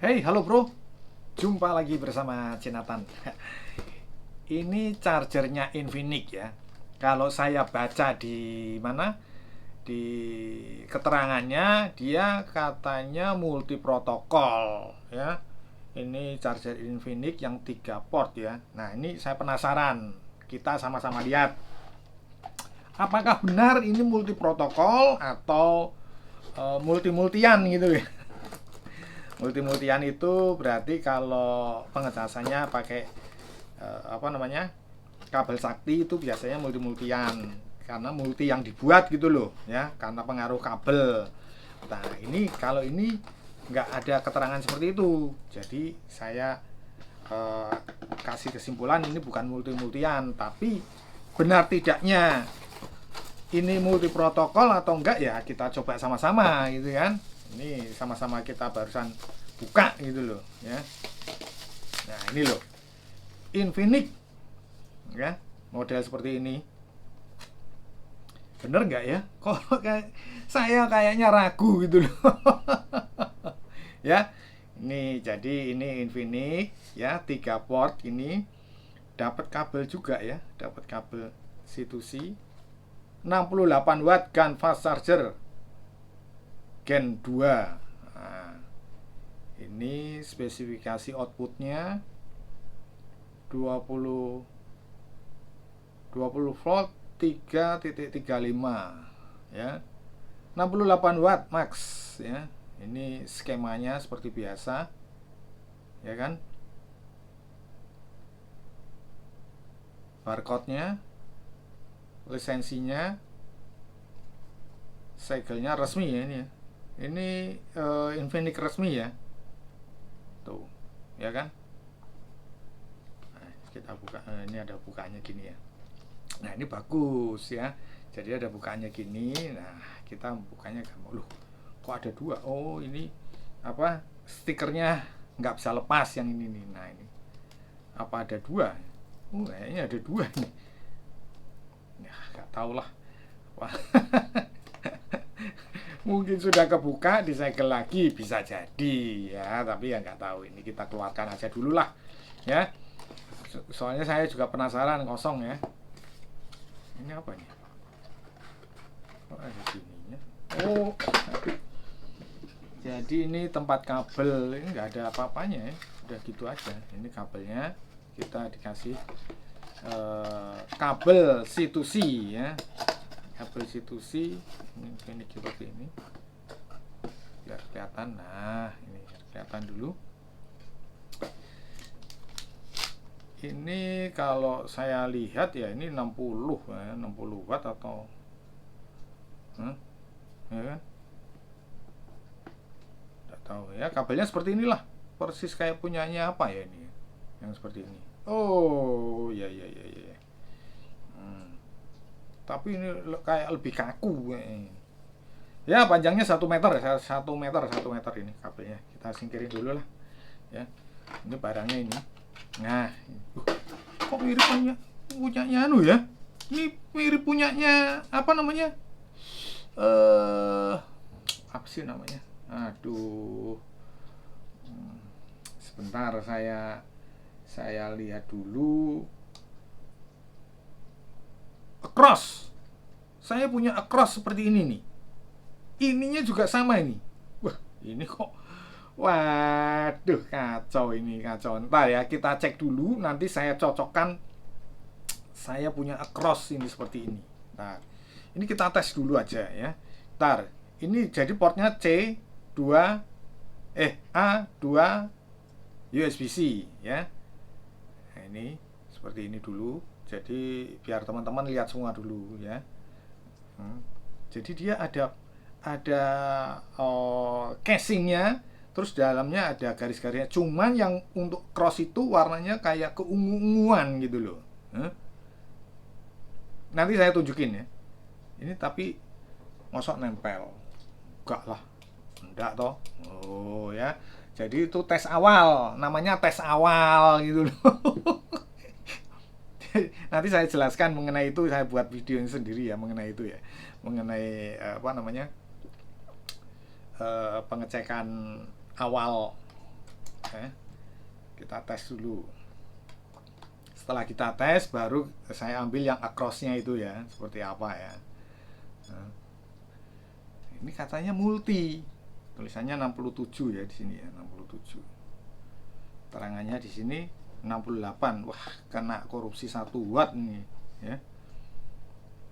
Hey, halo bro. Jumpa lagi bersama Cinatan. Ini chargernya Infinix ya. Kalau saya baca di mana? Di keterangannya dia katanya multi protokol ya. Ini charger Infinix yang 3 port ya. Nah, ini saya penasaran. Kita sama-sama lihat. Apakah benar ini multi protokol atau multi-multian gitu ya? Multi-multian itu berarti kalau pengecasannya pakai apa namanya, kabel sakti itu biasanya multi-multian karena multi yang dibuat gitu loh ya, karena pengaruh kabel. Nah ini kalau ini nggak ada keterangan seperti itu, jadi saya eh, kasih kesimpulan ini bukan multi-multian, tapi benar tidaknya ini multi protokol atau enggak ya kita coba sama-sama gitu kan. Ini sama-sama kita barusan buka gitu loh ya. Nah ini loh Infinix ya, model seperti ini. Bener nggak ya? Kok kayak saya kayaknya ragu gitu loh. Ya, ini jadi ini Infinix ya, 3 port ini, dapat kabel juga ya, dapat kabel C2C, 68 watt gun fast charger Gen 2. Nah, ini spesifikasi outputnya 20 20 volt 3.35 ya. 68 watt max ya. Ini skemanya seperti biasa ya kan. Barcode-nya, lisensinya, segelnya resmi ya ini ya. Ini Infinix resmi ya. Tuh, ya kan? Nah, kita buka, ini ada bukanya gini ya. Nah, ini bagus ya. Jadi ada bukanya gini. Nah, kita bukanya gampang. Loh, kok ada dua? Oh, ini apa? Stikernya nggak bisa lepas yang ini nih. Nah, ini apa ada dua? Kayaknya ada dua nih. Ya, nggak tahu lah. Wah. Mungkin sudah kebuka, disegel lagi bisa jadi ya, tapi ya nggak tahu. Ini kita keluarkan aja dulu lah ya. Soalnya saya juga penasaran, kosong ya. Ini apa nih? Kok ada sininya? Oh, jadi ini tempat kabel. Ini nggak ada apa-apanya ya, udah gitu aja. Ini kabelnya, kita dikasih kabel C2C ya, kabel C2C. Ini seperti ini biar kelihatan. Nah ini kelihatan dulu. Ini kalau saya lihat ya ini 60 ya, 60 watt atau ya kan, nggak tahu ya. Kabelnya seperti inilah, persis kayak punyanya apa ya ini yang seperti ini. Oh ya ya ya ya. Tapi ini kayak lebih kaku ya. Panjangnya 1 meter, 1 meter ini kabelnya. Kita singkirin dulu lah ya. Ini barangnya ini. Nah, kok mirip punyanya anu ya? Ini mirip punyanya apa namanya? Apa sih namanya? Aduh. Sebentar, saya lihat dulu. Across. Saya punya across seperti ini nih. Ininya juga sama ini. Wah, ini kok. Waduh, kacau ini, kacau. Ntar ya, kita cek dulu. Nanti saya cocokkan. Saya punya across ini seperti ini. Nah, ini kita tes dulu aja ya. Ntar, ini jadi portnya A2 USB-C ya. Nah, ini seperti ini dulu. Jadi biar teman-teman lihat semua dulu ya. Jadi dia ada casingnya, terus dalamnya ada garis-garisnya. Cuman yang untuk cross itu warnanya kayak keungu-unguan gitu loh. Nanti saya tunjukin ya. Ini tapi mosok nempel? Enggak lah, enggak toh. Oh ya. Jadi itu tes awal, namanya tes awal gitu loh. Nanti saya jelaskan mengenai itu, saya buat video yang sendiri ya mengenai itu ya, mengenai apa namanya, pengecekan awal Kita tes dulu. Setelah kita tes, baru saya ambil yang across-nya itu ya, seperti apa ya. Nah, ini katanya multi. Tulisannya 67 ya di sini ya, 67. Terangannya di sini 68. Wah, kena korupsi 1 watt nih ya.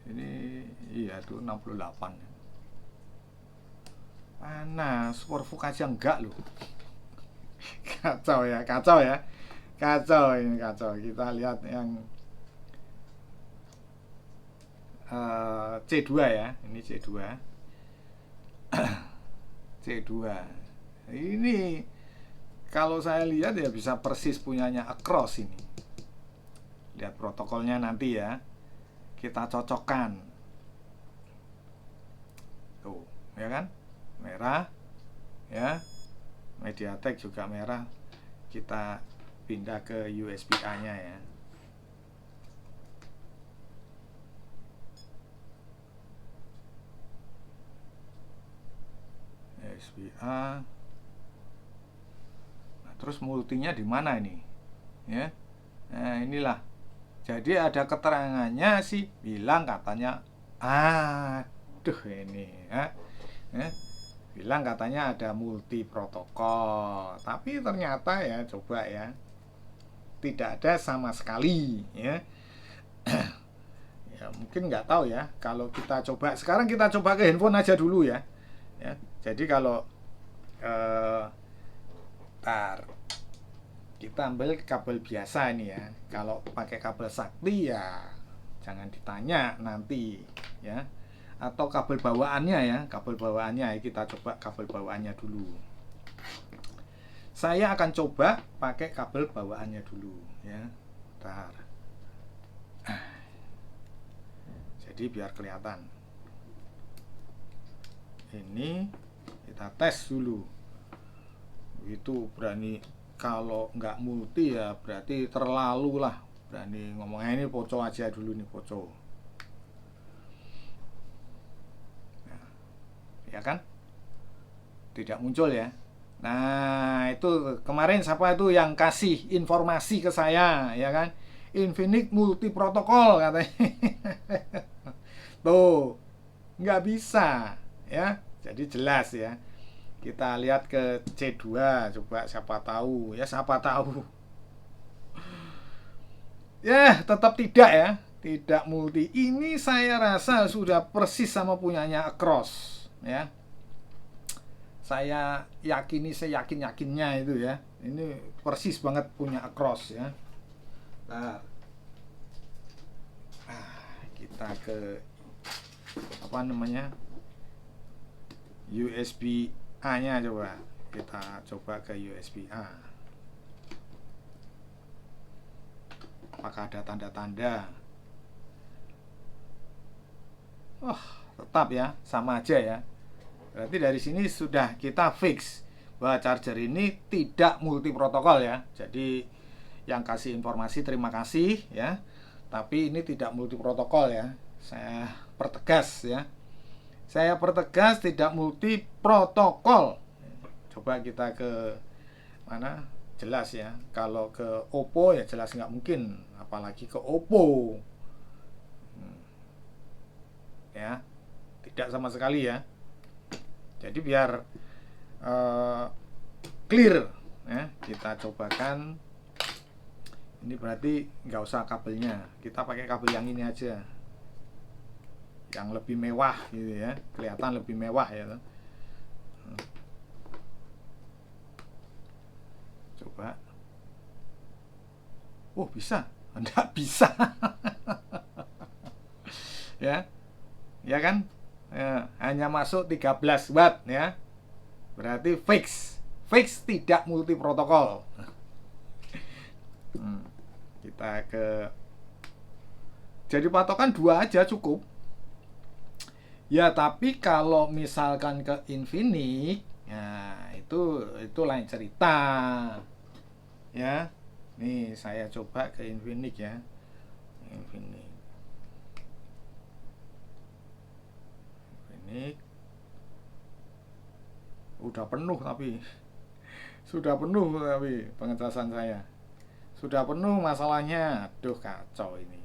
Ini iya tuh 68. Panas, Sportbook aja enggak loh. Kacau ya, kacau ya. Kacau ini, kacau. Kita lihat yang C2 ya. Ini C2. C2. Ini kalau saya lihat ya bisa persis punyanya Across ini. Lihat protokolnya nanti ya. Kita cocokkan. Tuh, ya kan? Merah. Ya. MediaTek juga merah. Kita pindah ke USB-A-nya ya. USB-A. Nah, terus multinya di mana ini? Ya. Nah, inilah. Jadi ada keterangannya sih bilang katanya aduh ini ya. Bilang katanya ada multi protokol. Tapi ternyata ya coba ya tidak ada sama sekali ya. Ya mungkin nggak tahu ya, kalau kita coba sekarang, kita coba ke handphone aja dulu ya. Jadi kalau kita ambil kabel biasa ini ya. Kalau pakai kabel sakti ya jangan ditanya nanti ya. Atau kabel bawaannya ya, kabel bawaannya kita coba kabel bawaannya dulu. Saya akan coba pakai kabel bawaannya dulu ya. Bentar. Jadi biar kelihatan. Ini kita tes dulu. Itu berani, kalau nggak multi ya berarti terlalu lah. Berani ngomongnya ini poco aja dulu nih, poco. Nah, ya kan? Tidak muncul ya. Nah, itu kemarin siapa itu yang kasih informasi ke saya, ya kan? Infinix multi protokol katanya. Tuh, nggak bisa, ya. Jadi jelas ya. Kita lihat ke C2, coba siapa tahu, ya siapa tahu. Ya, tetap tidak ya. Tidak multi. Ini saya rasa sudah persis sama punyanya Across, ya. Saya yakini, saya yakin-yakinnya itu ya. Ini persis banget punya Across ya. Nah, kita ke apa namanya, USB-A-nya coba. Kita coba ke USB-A. Apakah ada tanda-tanda? Oh, tetap ya, sama aja ya. Berarti dari sini sudah kita fix bahwa charger ini tidak multi protokol ya. Jadi yang kasih informasi terima kasih ya. Tapi ini tidak multi protokol ya. Saya pertegas ya. Saya pertegas tidak multi protokol. Coba kita ke mana? Jelas ya. Kalau ke Oppo ya jelas nggak mungkin. Apalagi ke Oppo. Ya. Tidak sama sekali ya. Jadi biar clear ya, kita cobakan. Ini berarti nggak usah kabelnya, kita pakai kabel yang ini aja, yang lebih mewah gitu ya, kelihatan lebih mewah ya. Coba. Oh bisa, nggak bisa. Ya, ya kan? Ya, hanya masuk 13 watt ya. Berarti fix tidak multi protokol. Kita ke, jadi patokan 2 aja cukup. Ya tapi kalau misalkan ke Infinix, ya itu lain cerita. Ya. Nih saya coba ke Infinix ya. Infinix. Udah penuh tapi Sudah penuh tapi pengecasan saya. Sudah penuh masalahnya. Aduh kacau ini.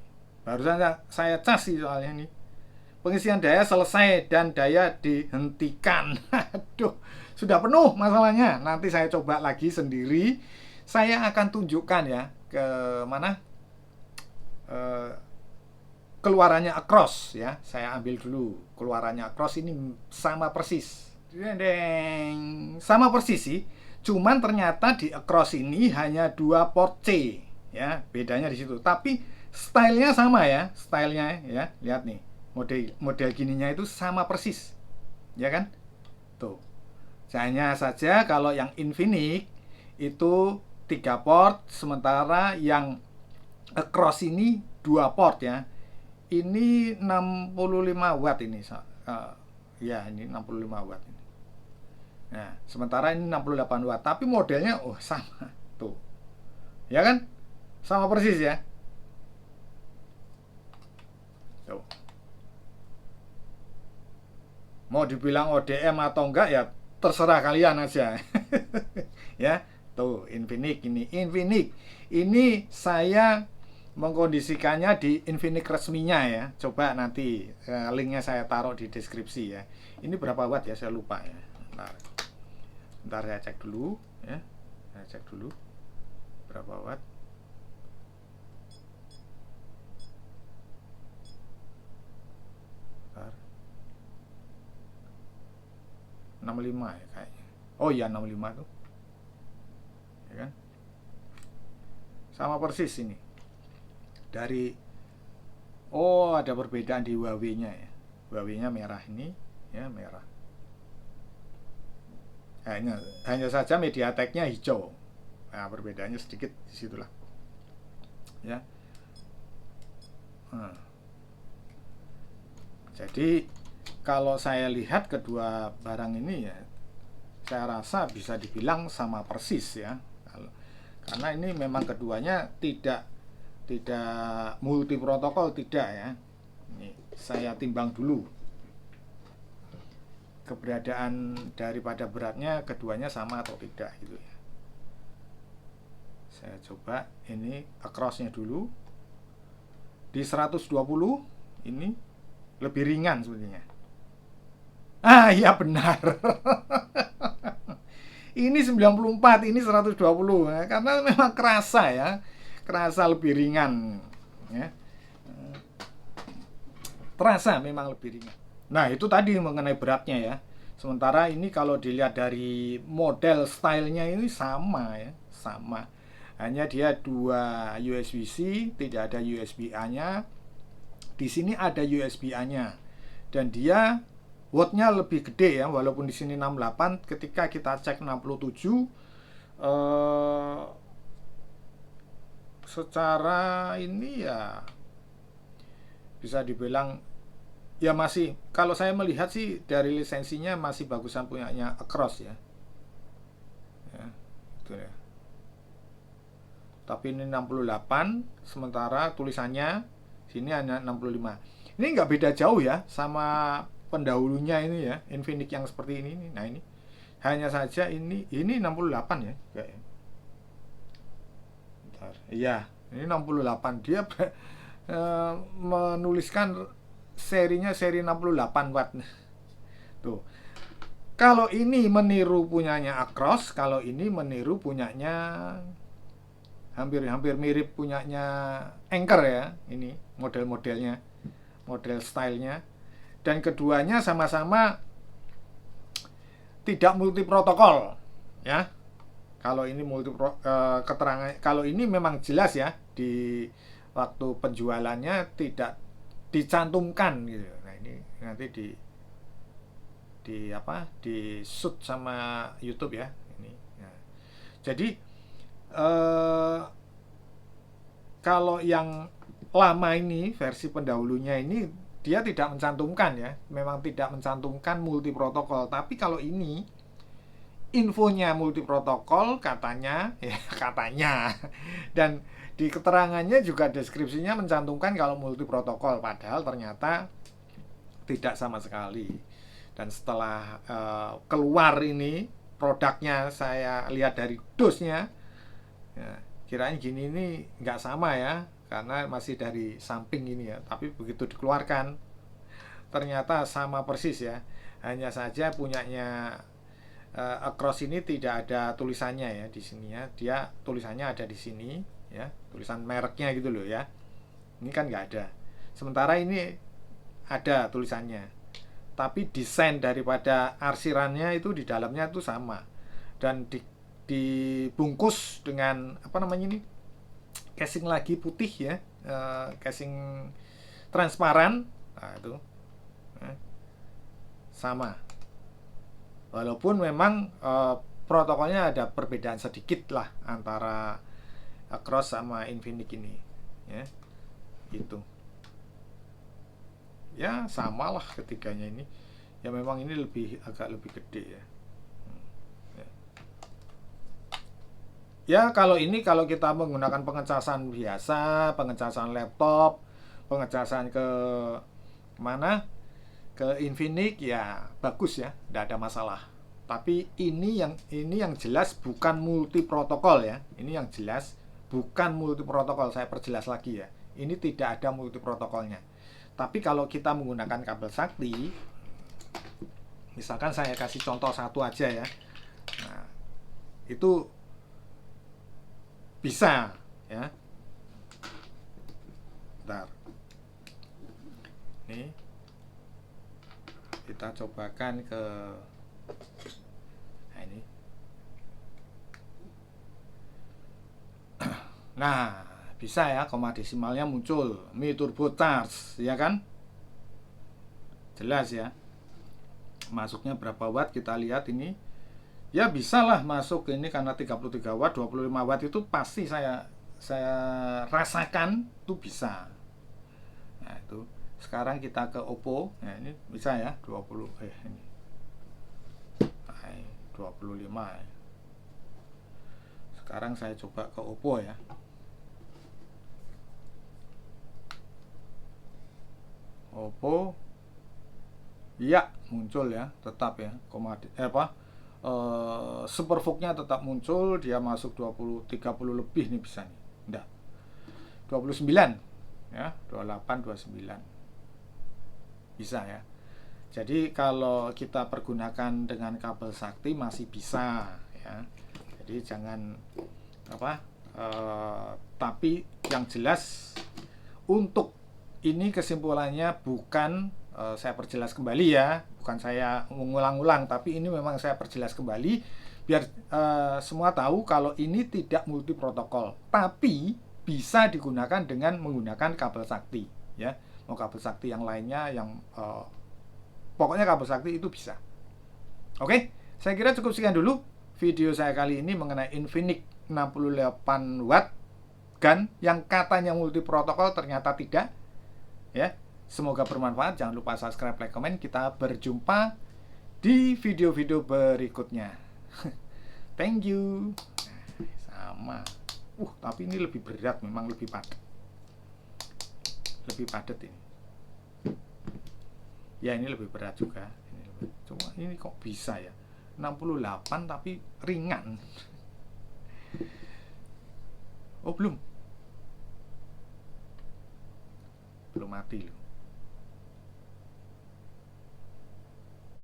Barusan saya cas sih soalnya nih. Pengisian daya selesai dan daya dihentikan. Aduh, sudah penuh masalahnya. Nanti saya coba lagi sendiri. Saya akan tunjukkan ya ke mana keluarannya across ya. Saya ambil dulu keluarannya across, ini sama persis. Deng, sama persis sih. Cuman ternyata di across ini hanya 2 port C ya, bedanya di situ. Tapi stylenya sama ya, stylenya ya. Lihat nih, model gininya itu sama persis. Ya kan? Tuh. Hanya saja kalau yang Infinix itu 3 port, sementara yang across ini 2 port ya. Ini 65 watt ini. Ya, ini 65 watt ini. Nah, sementara ini 68 watt, tapi modelnya sama. Tuh. Ya kan? Sama persis ya. Tuh. Mau dibilang ODM atau enggak ya terserah kalian aja. Ya, tuh Infinix ini. Infinix. Ini saya mengkondisikannya di Infinix resminya ya. Coba nanti linknya saya taruh di deskripsi ya. Ini berapa watt ya? Saya lupa ya. Bentar saya cek dulu ya. Saya cek dulu berapa watt. Bentar. 65 ya kayaknya. Oh iya 65 tuh. Ya kan? Sama persis ini. Dari ada perbedaan di Huawei-nya ya. Huawei-nya merah ini ya, merah. Hanya saja MediaTek-nya hijau. Nah, perbedaannya sedikit di situlah. Ya. Jadi kalau saya lihat kedua barang ini ya, saya rasa bisa dibilang sama persis ya. Karena ini memang keduanya tidak multi protokol, tidak ya. Ini saya timbang dulu keberadaan daripada beratnya, keduanya sama atau tidak gitu ya. Saya coba ini across-nya dulu. Di 120 ini lebih ringan sebenarnya. Iya benar. Ini 94, ini 120 ya, karena memang kerasa ya. Kerasa lebih ringan ya. Terasa memang lebih ringan. Nah, itu tadi mengenai beratnya ya. Sementara ini kalau dilihat dari model stylenya ini sama ya, sama. Hanya dia 2 USB-C, tidak ada USB-A-nya. Di sini ada USB-A-nya. Dan dia wattnya lebih gede ya, walaupun di sini 68, ketika kita cek 67 secara ini ya bisa dibilang ya masih, kalau saya melihat sih dari lisensinya masih bagusan punyanya Across ya. Ya, itu ya. Tapi ini 68, sementara tulisannya sini hanya 65. Ini nggak beda jauh ya sama pendahulunya ini ya, Infinix yang seperti ini. Nah ini hanya saja ini 68 ya kayaknya. Bentar. Iya, ini 68. Dia menuliskan serinya seri 68 watt. Tuh. Kalau ini meniru punyanya Across, kalau ini meniru punyanya hampir mirip punyanya Anker ya. Ini model-modelnya, model stylenya. Dan keduanya sama-sama tidak multi protokol ya. Kalau ini keterangan, kalau ini memang jelas ya di waktu penjualannya tidak dicantumkan gitu. Nah ini nanti di shoot sama YouTube ya ini. Nah, jadi kalau yang lama ini versi pendahulunya ini dia tidak mencantumkan ya, memang tidak mencantumkan multi protokol. Tapi kalau ini infonya multi protokol katanya ya, katanya, dan di keterangannya juga deskripsinya mencantumkan kalau multi protokol, padahal ternyata tidak sama sekali. Dan setelah keluar ini produknya saya lihat dari dosnya, ya, kirain gini ini nggak sama ya, karena masih dari samping ini ya. Tapi begitu dikeluarkan ternyata sama persis ya. Hanya saja punyanya Across ini tidak ada tulisannya ya di sini ya. Dia tulisannya ada di sini ya, tulisan mereknya gitu loh ya. Ini kan nggak ada. Sementara ini ada tulisannya. Tapi desain daripada arsirannya itu di dalamnya itu sama. Dan dibungkus dengan apa namanya ini? Casing lagi putih ya. Casing transparan. Nah, itu sama. Walaupun memang protokolnya ada perbedaan sedikit lah antara Across sama Infinix ini ya, gitu ya, samalah ketiganya ini ya. Memang ini agak lebih gede ya. Ya kalau kita menggunakan pengecasan biasa, pengecasan laptop, pengecasan ke mana, ke Infinix ya bagus ya, tidak ada masalah. Tapi ini yang jelas bukan multi protokol ya. Ini yang jelas bukan multi protokol. Saya perjelas lagi ya. Ini tidak ada multi protokolnya. Tapi kalau kita menggunakan kabel sakti, misalkan saya kasih contoh satu aja ya. Nah, itu bisa ya. Bentar. Nih. Kita cobakan ke ini. Nah, bisa ya, koma desimalnya muncul, Mi Turbo Charge ya kan? Jelas ya. Masuknya berapa watt kita lihat ini. Ya bisa lah masuk ini karena 33 watt, 25 watt itu pasti saya rasakan itu bisa. Nah, itu. Sekarang kita ke Oppo. Nah, ini bisa ya, 20 ini. 25 ya. Sekarang saya coba ke Oppo ya. Oppo ya muncul ya, tetap ya, Superfook-nya tetap muncul, dia masuk 30 lebih nih bisa nih. Enggak. 29 ya, 28 29. Bisa ya. Jadi kalau kita pergunakan dengan kabel sakti masih bisa ya. Jadi jangan tapi yang jelas untuk ini kesimpulannya bukan saya perjelas kembali ya, bukan saya mengulang-ulang, tapi ini memang saya perjelas kembali biar semua tahu kalau ini tidak multi protokol, tapi bisa digunakan dengan menggunakan kabel sakti ya. Mau kabel sakti yang lainnya yang pokoknya kabel sakti itu bisa. Oke, saya kira cukup sekian dulu video saya kali ini mengenai Infinix 68 watt GaN yang katanya multi protokol ternyata tidak ya. Semoga bermanfaat. Jangan lupa subscribe, like, komen. Kita berjumpa di video-video berikutnya. Thank you. Sama. Tapi ini lebih berat, memang lebih padat. Lebih padat ini. Ya ini lebih berat juga. Cuma ini kok bisa ya? 68 tapi ringan. Oh belum mati loh.